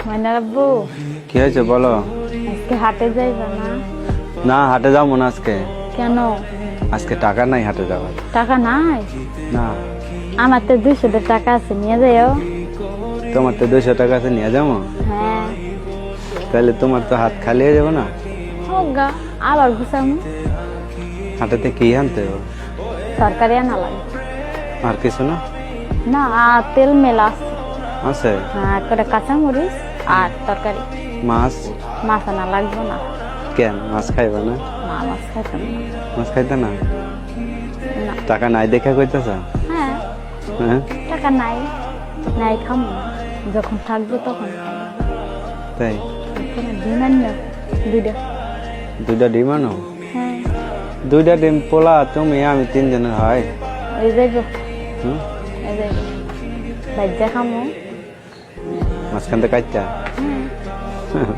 ময়না আব্বু, কি হয়েছে বলো? আজকে হাটে যাইবা না? না, হাটে যাবো না আজকে। কেন? আজকে টাকা নাই হাটে যাওয়ার। টাকা নাই? না। আমার তো 200 টাকা আছে, নিয়ে যাইও। তোমার তো 200 টাকা আছে, নিয়ে যাবো। হ্যাঁ। তাহলে তোমার তো হাত খালি হয়ে যাবো না। হোগা, আবার গুছামু। হাটেতে কি আনতে হবে? তরকারি আনা লাগবে। আর কিছু না? না, আর তেল মেলা আছে। আছে? হ্যাঁ, করে কাঁচামরিচ আর তরকারি। মাছ? মাছ আনা লাগবে না। কেন, মাছ খাইবা না? না, মাছ খাইতাম না। মাছ খাইতে না? না। টাকা নাই দেখা কইতেছ? হ্যাঁ, হ্যাঁ, টাকা নাই। নাই খামো না, যখন থাকবো তখন খাবো। তাই? এখানে ডিম আনিও, 2টা। 2টা ডিম আনো? হ্যাঁ। 2টা ডিম পোলা তুমি আমি 3 জনের হয়। ওই যাইব, হুম, ওই যাইব। ভাজ্যা খামো। মাঝখান থেকে কাটটা। হ্যাঁ।